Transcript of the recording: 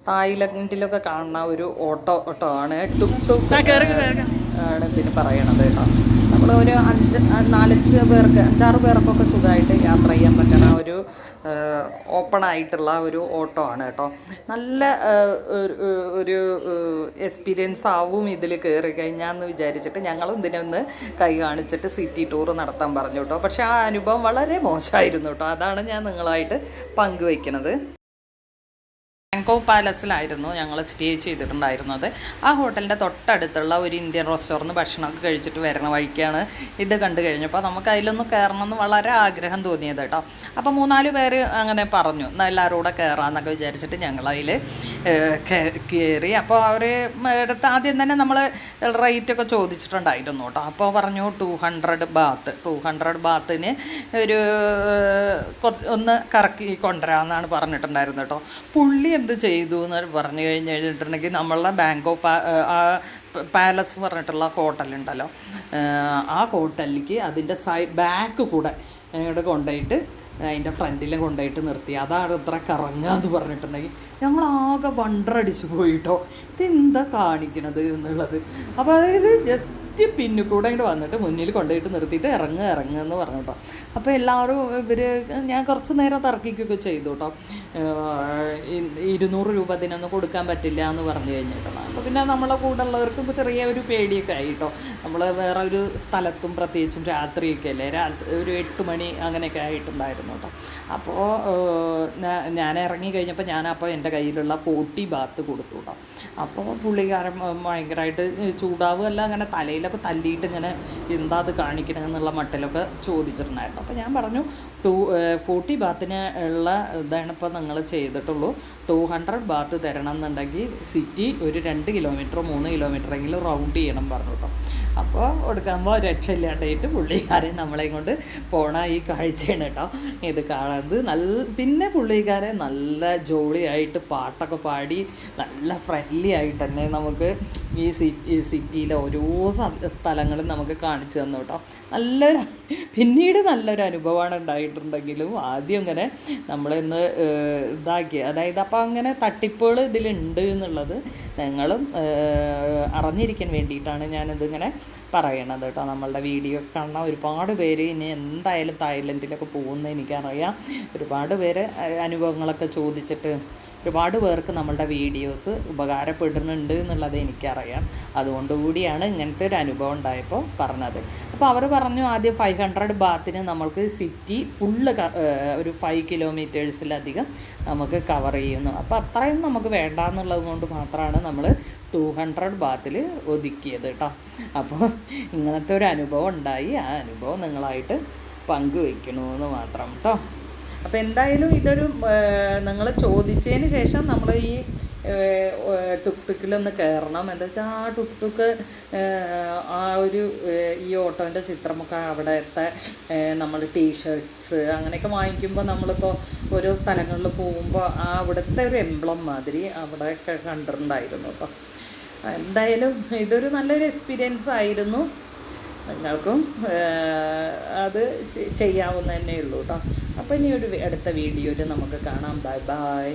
തായ്ലൻഡിലൊക്കെ കാണുന്ന ഒരു ഓട്ടോ ആണ് ടുക് ടുക് ആണ് ഇതിന് പറയണത് കേട്ടോ. നമ്മൾ ഒരു 5-6 പേർക്കൊക്കെ സുഖമായിട്ട് യാത്ര ചെയ്യാൻ പറ്റുന്ന ഒരു ഓപ്പൺ ആയിട്ടുള്ള ഒരു ഓട്ടോ ആണ് കേട്ടോ. നല്ല ഒരു എക്സ്പീരിയൻസ് ആവും ഇതിൽ കയറി കഴിഞ്ഞാന്ന് വിചാരിച്ചിട്ട് ഞങ്ങളും ഇതിനൊന്ന് കൈ കാണിച്ചിട്ട് സിറ്റി ടൂർ നടത്താൻ പറഞ്ഞു കേട്ടോ. പക്ഷേ ആ അനുഭവം വളരെ മോശമായിരുന്നു കേട്ടോ. അതാണ് ഞാൻ നിങ്ങളായിട്ട് പങ്കുവയ്ക്കുന്നത്. ബാങ്കോക്ക് പാലസിലായിരുന്നു ഞങ്ങൾ സ്റ്റേ ചെയ്തിട്ടുണ്ടായിരുന്നത്. ആ ഹോട്ടലിൻ്റെ തൊട്ടടുത്തുള്ള ഒരു ഇന്ത്യൻ റെസ്റ്റോറൻറ്റ് ഭക്ഷണമൊക്കെ കഴിച്ചിട്ട് വരുന്ന വഴിക്കാണ് ഇത് കണ്ടു കഴിഞ്ഞപ്പോൾ നമുക്ക് അതിലൊന്ന് കയറണമെന്ന് വളരെ ആഗ്രഹം തോന്നിയത് കേട്ടോ. അപ്പോൾ 3-4 പേര് അങ്ങനെ പറഞ്ഞു എന്നാൽ എല്ലാവരും കൂടെ കയറാമെന്നൊക്കെ വിചാരിച്ചിട്ട് ഞങ്ങളതിൽ കയറി. അപ്പോൾ അവർ അടുത്ത് ആദ്യം തന്നെ നമ്മൾ റേറ്റൊക്കെ ചോദിച്ചിട്ടുണ്ടായിരുന്നു കേട്ടോ. അപ്പോൾ പറഞ്ഞു 200 ബാത്ത്. 200 ബാത്തിന് ഒരു ഒന്ന് കറക്കി കൊണ്ടുവരാമെന്നാണ് പറഞ്ഞിട്ടുണ്ടായിരുന്നത് കേട്ടോ. പുള്ളി എന്ത് ചെയ്തു എന്ന് പറഞ്ഞു കഴിഞ്ഞിട്ടുണ്ടെങ്കിൽ നമ്മളുടെ ബാങ്കോക്ക് പാലസ് പറഞ്ഞിട്ടുള്ള ഹോട്ടലുണ്ടല്ലോ, ആ ഹോട്ടലിലേക്ക് അതിൻ്റെ ബാക്ക് കൂടെ ഇവിടെ കൊണ്ടുപോയിട്ട് അതിൻ്റെ ഫ്രണ്ടിൽ കൊണ്ടുപോയിട്ട് നിർത്തി. അതാണ് ഇത്ര കറങ്ങുക എന്ന് പറഞ്ഞിട്ടുണ്ടെങ്കിൽ ഞങ്ങളാകെ വണ്ടറടിച്ച് പോയിട്ടോ, ഇതെന്താ കാണിക്കണത് എന്നുള്ളത്. അപ്പോൾ അതായത് ജസ്റ്റ് പിന്നിൽ കൂടെ ഇങ്ങോട്ട് വന്നിട്ട് മുന്നിൽ കൊണ്ടുപോയിട്ട് നിർത്തിയിട്ട് ഇറങ്ങുമെന്ന് പറഞ്ഞു കേട്ടോ. അപ്പോൾ എല്ലാവരും ഞാൻ കുറച്ച് നേരം തർക്കിക്കുകയൊക്കെ ചെയ്തു കേട്ടോ. 200 രൂപ ഇതിനൊന്നും കൊടുക്കാൻ പറ്റില്ല എന്ന് പറഞ്ഞു കഴിഞ്ഞിട്ടുള്ള. അപ്പോൾ പിന്നെ നമ്മളെ കൂടെ ഉള്ളവർക്ക് ചെറിയ ഒരു പേടിയൊക്കെ ആയി കേട്ടോ. നമ്മൾ വേറെ ഒരു സ്ഥലത്തും പ്രത്യേകിച്ചും രാത്രിയൊക്കെ അല്ലേ, ഒരു 8 മണി അങ്ങനെയൊക്കെ ആയിട്ടുണ്ടായിരുന്നു കേട്ടോ. അപ്പോൾ ഞാൻ ഇറങ്ങി കഴിഞ്ഞപ്പോൾ ഞാനപ്പോൾ എൻ്റെ കയ്യിലുള്ള 40 ബാത്ത് കൊടുത്തു കേട്ടോ. അപ്പോൾ പുള്ളിക്കാരൻ ഭയങ്കരമായിട്ട് ചൂടാവുകയല്ല, അങ്ങനെ തലയിലൊക്കെ തല്ലിയിട്ട് ഇങ്ങനെ എന്താ അത് കാണിക്കണമെന്നുള്ള മട്ടിലൊക്കെ ചോദിച്ചിട്ടുണ്ടായിരുന്നു. അപ്പോൾ ഞാൻ പറഞ്ഞു 40 ബാത്തിന് ഉള്ള ഇതാണ് ഇപ്പോൾ നിങ്ങൾ ചെയ്തിട്ടുള്ളൂ. 200 ബാത്ത് തരണം എന്നുണ്ടെങ്കിൽ സിറ്റി ഒരു 2 കിലോമീറ്ററോ 3 കിലോമീറ്ററെങ്കിലും റൗണ്ട് ചെയ്യണം പറഞ്ഞു കേട്ടോ. അപ്പോൾ കൊടുക്കുമ്പോൾ രക്ഷയില്ലാണ്ടായിട്ട് പുള്ളിക്കാരൻ നമ്മളെയും കൊണ്ട് പോണ ഈ കാഴ്ചയാണ് കേട്ടോ ഇത് കാണുന്നത്. പിന്നെ പുള്ളിക്കാരൻ നല്ല ജോളിയായിട്ട് പാട്ടൊക്കെ പാടി നല്ല ഫ്രണ്ട്ലി ആയിട്ട് തന്നെ നമുക്ക് ഈ സിറ്റിയിലെ ഓരോ സ്ഥലങ്ങളും നമുക്ക് കാണിച്ചു തന്നു കേട്ടോ. പിന്നീട് നല്ലൊരു അനുഭവമാണ് ഉണ്ടായിട്ടുണ്ടെങ്കിലും ആദ്യം ഇങ്ങനെ നമ്മളിന്ന് ഇതാക്കി, അതായത് അപ്പോൾ അങ്ങനെ തട്ടിപ്പുകൾ ഇതിലുണ്ട് എന്നുള്ളത് നിങ്ങളും അറിഞ്ഞിരിക്കാൻ വേണ്ടിയിട്ടാണ് ഞാനിതിങ്ങനെ പറയണത് കേട്ടോ. നമ്മളുടെ വീഡിയോ കാണാൻ ഒരുപാട് പേര് ഇനി എന്തായാലും തായ്ലൻഡിലൊക്കെ പോകുന്നത് എനിക്കറിയാം. ഒരുപാട് പേര് അനുഭവങ്ങളൊക്കെ ചോദിച്ചിട്ട് ഒരുപാട് പേർക്ക് നമ്മളുടെ വീഡിയോസ് ഉപകാരപ്പെടുന്നുണ്ട് എന്നുള്ളത് എനിക്കറിയാം. അതുകൊണ്ടുകൂടിയാണ് ഇങ്ങനത്തെ ഒരു അനുഭവം ഉണ്ടായപ്പോൾ പറഞ്ഞത്. അപ്പോൾ അവർ പറഞ്ഞു ആദ്യം 500 ബാത്തിന് നമ്മൾക്ക് സിറ്റി ഫുള്ള് ഒരു 5 കിലോമീറ്റേഴ്സിലധികം നമുക്ക് കവർ ചെയ്യുന്നു. അപ്പോൾ അത്രയും നമുക്ക് വേണ്ട എന്നുള്ളത് കൊണ്ട് മാത്രമാണ് നമ്മൾ 200 ബാത്തിൽ ഒതുക്കിയത് കേട്ടോ. അപ്പോൾ ഇങ്ങനത്തെ ഒരു അനുഭവം ഉണ്ടായി. ആ അനുഭവം നിങ്ങളായിട്ട് പങ്കുവയ്ക്കണമെന്ന് മാത്രം കേട്ടോ. അപ്പോൾ എന്തായാലും ഇതൊരു നിങ്ങൾ ചോദിച്ചതിന് ശേഷം നമ്മൾ ഈ ടുക്ടുക്കിലൊന്ന് കയറണം. എന്താ വെച്ചാൽ ആ ടുക്ടുക്ക് ആ ഒരു ഈ ഓട്ടോൻ്റെ ചിത്രമൊക്കെ അവിടുത്തെ നമ്മൾ ടീഷർട്ട്സ് അങ്ങനെയൊക്കെ വാങ്ങിക്കുമ്പോൾ നമ്മളിപ്പോൾ ഓരോ സ്ഥലങ്ങളിൽ പോകുമ്പോൾ ആ അവിടുത്തെ ഒരു എംബ്ലം മാതിരി അവിടെയൊക്കെ കണ്ടിട്ടുണ്ടായിരുന്നു കേട്ടോ. എന്തായാലും ഇതൊരു നല്ലൊരു എക്സ്പീരിയൻസ് ആയിരുന്നു. നിങ്ങൾക്കും അത് ചെയ്യാവുന്ന തന്നെ ഉള്ളൂ കേട്ടോ. അപ്പോൾ ഇനി ഒരു അടുത്ത വീഡിയോയിൽ നമുക്ക് കാണാം. Bye bye.